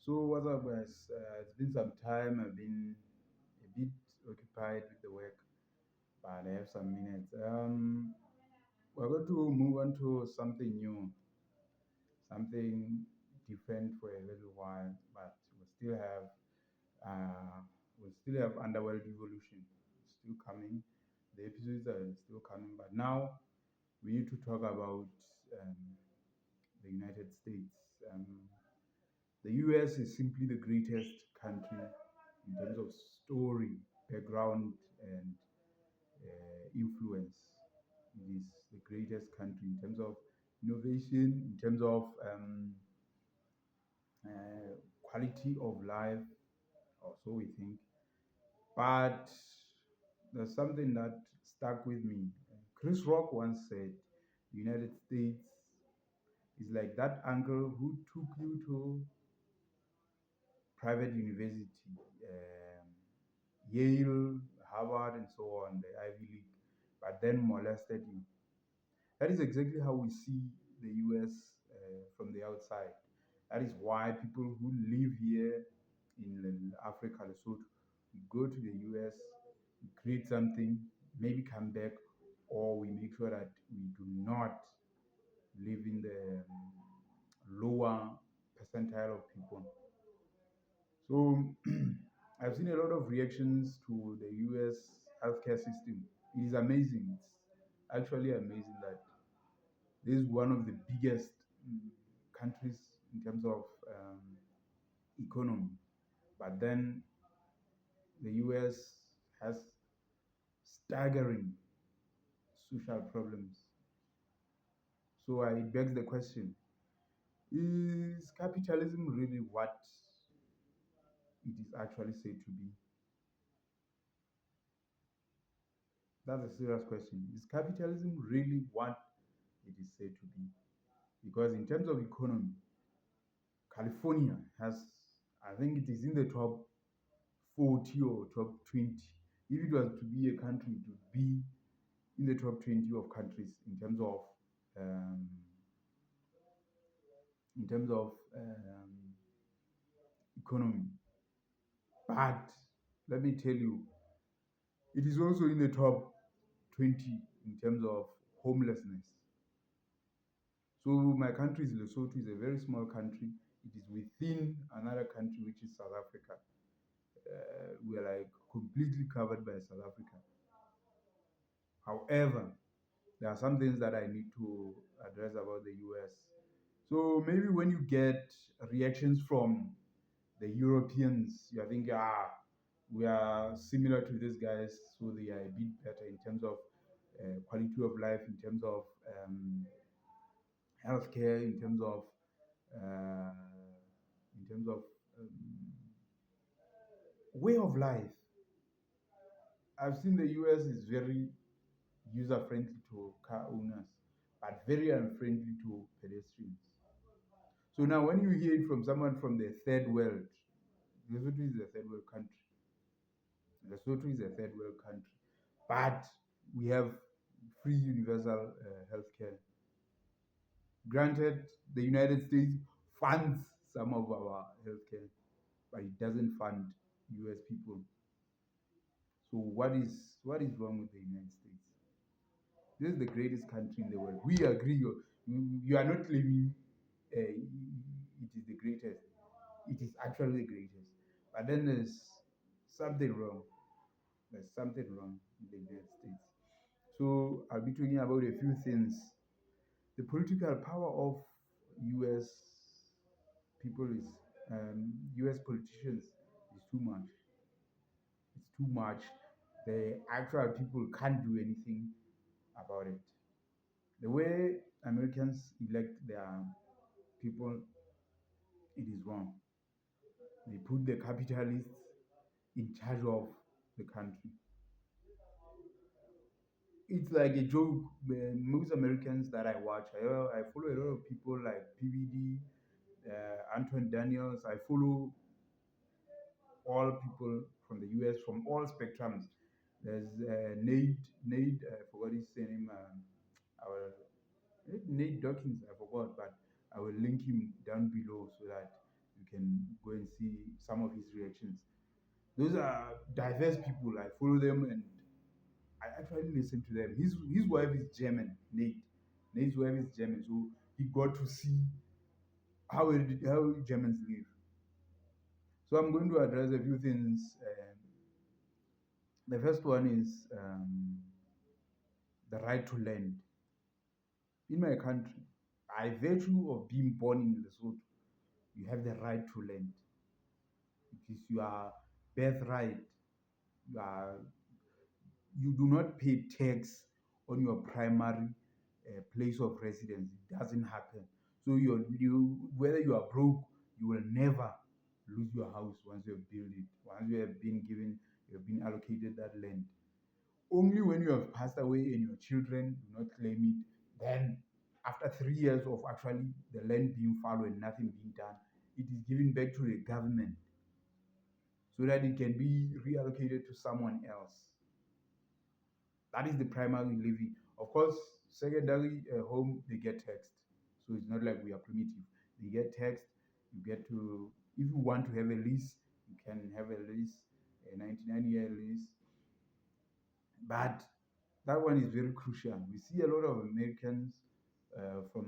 So what's up, guys? It's been some time. I've been a bit occupied with the work, but I have some minutes. We're going to move on to something new, something different for a little while, but uh, we still have underworld revolution still coming. The episodes are still coming, but now we need to talk about um, the United States. Um, The US is simply the greatest country in terms of story, background, and influence. It is the greatest country in terms of innovation, in terms of uh, quality of life, or so we think. But there's something that stuck with me. Chris Rock once said, the United States is like that uncle who took you to private university, Yale, Harvard, and so on, the Ivy League, but then molested you. That is exactly how we see the US from the outside. That is why people who live here in Africa, Lesotho, we go to the US, we create something, maybe come back, or we make sure that we do not live in the lower percentile of people. So I've seen a lot of reactions to the US healthcare system. It is amazing. It's actually amazing that this is one of the biggest mm, countries in terms of economy. But then the US has staggering social problems. So it begs the question, is capitalism really what it is actually said to be? That's a serious question. Is capitalism really what it is said to be? Because in terms of economy, California has, I think it is in the top 40 or top 20. If it was to be a country, it would be in the top 20 of countries um, in terms of economy. But let me tell you, it is also in the top 20 in terms of homelessness. So my country is Lesotho, is a very small country. It is within another country, which is South Africa. We are like completely covered by South Africa. However, there are some things that I need to address about the US. So maybe when you get reactions from the Europeans, you are thinking, we are similar to these guys, so they are a bit better in terms of quality of life, in terms of healthcare, uh, in terms of um, way of life. I've seen the US is very user friendly to car owners, but very unfriendly to pedestrians. So now, when you hear it from someone from the third world, Lesotho is a third world country. Lesotho is a third world country, but we have free universal healthcare. Granted, the United States funds some of our healthcare, but it doesn't fund US people. So what is wrong with the United States? This is the greatest country in the world. We agree. You are not claiming it is the greatest. It is actually the greatest. But then there's something wrong. There's something wrong in the United States. So I'll be talking about a few things. The political power of US people is US politicians is too much. It's too much. The actual people can't do anything about it. The way Americans elect their people, it is wrong. They put the capitalists in charge of the country. It's like a joke. Most Americans that I watch, I follow a lot of people like PVD, Anton Daniels. I follow all people from the US from all spectrums. There's Nate, I forgot his name. Nate Dawkins, I forgot, but I will link him down below so that you can go and see some of his reactions. Those are diverse people. I follow them and I actually listen to them. His wife is German, Nate. Nate's wife is German, so he got to see how Germans live. So I'm going to address a few things. The first one is the right to land. In my country, by virtue of being born in Lesotho, you have the right to land. It is your birthright. You, are, you do not pay tax on your primary place of residence. It doesn't happen. So whether you are broke, you will never lose your house once you have built it. Once you have been allocated that land. Only when you have passed away and your children do not claim it, then after 3 years of actually the land being fallow and nothing being done, it is given back to the government so that it can be reallocated to someone else. That is the primary living. Of course, secondary home, they get taxed. So it's not like we are primitive. They get taxed. You get to, if you want to have a lease, you can have a lease, a 99-year lease. But that one is very crucial. We see a lot of Americans from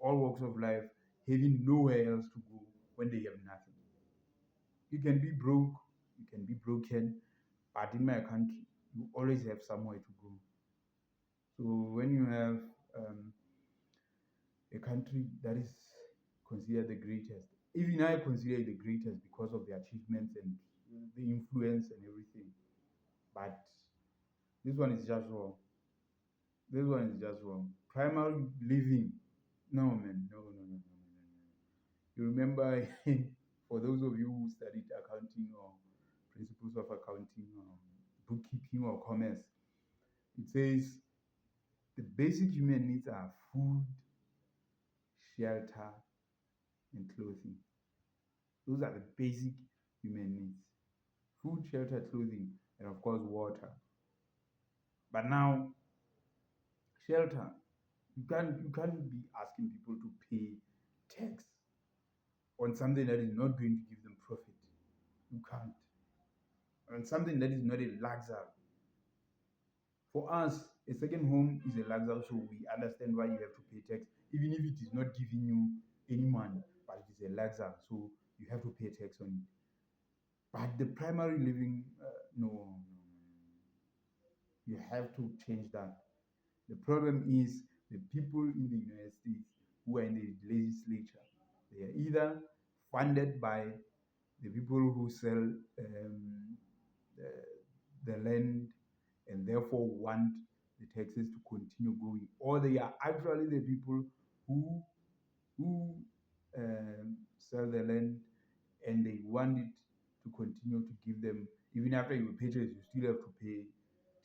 all walks of life having nowhere else to go when they have nothing. You can be broke, you can be broken, but in my country, you always have somewhere to go. So when you have a country that is considered the greatest, even I consider it the greatest because of the achievements and the influence and everything. But this one is just wrong. This one is just wrong. Primary living. No, man. No, no, no, no, no, no, no. You remember, for those of you who studied accounting or principles of accounting or bookkeeping or commerce, it says the basic human needs are food, shelter, and clothing. Those are the basic human needs: food, shelter, clothing, and of course, water. But now, shelter, you can't be asking people to pay tax on something that is not going to give them profit. You can't. On something that is not a luxury. For us, a second home is a luxury, so we understand why you have to pay tax, even if it is not giving you any money, but it is a luxury, so you have to pay tax on it. But the primary living, no, no, no, no. You have to change that. The problem is the people in the United States who are in the legislature, they are either funded by the people who sell the, the land and therefore want the taxes to continue going, or they are actually the people who who sell the land and they want it to continue to give them, even after you pay tax, you still have to pay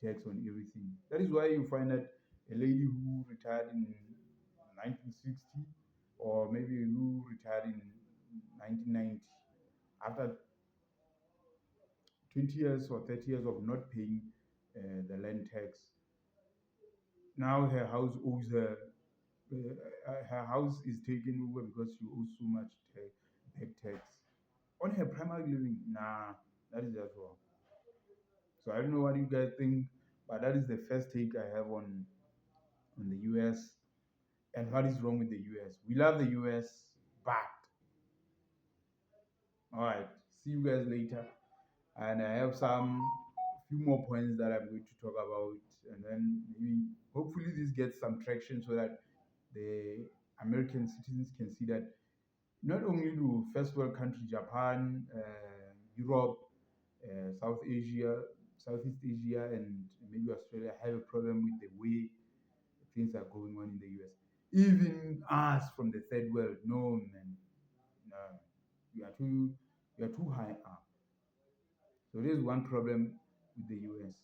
tax on everything. That is why you find that a lady who retired in 1960 or maybe who retired in 1990, after 20 years or 30 years of not paying the land tax, now her house owes her. Her house is taken over because she owes so much back tax on her primary living. Nah, that is just wrong. So I don't know what you guys think, but that is the first take I have on the US and what is wrong with the US. We love the US, but all right. See you guys later. And I have some few more points that I'm going to talk about, and then maybe hopefully this gets some traction so that the American citizens can see that not only do first world countries, Japan, Europe, South Asia, Southeast Asia, and maybe Australia have a problem with the way things are going on in the US. Even us from the third world, no man, no, we are too high up. So this is one problem with the US.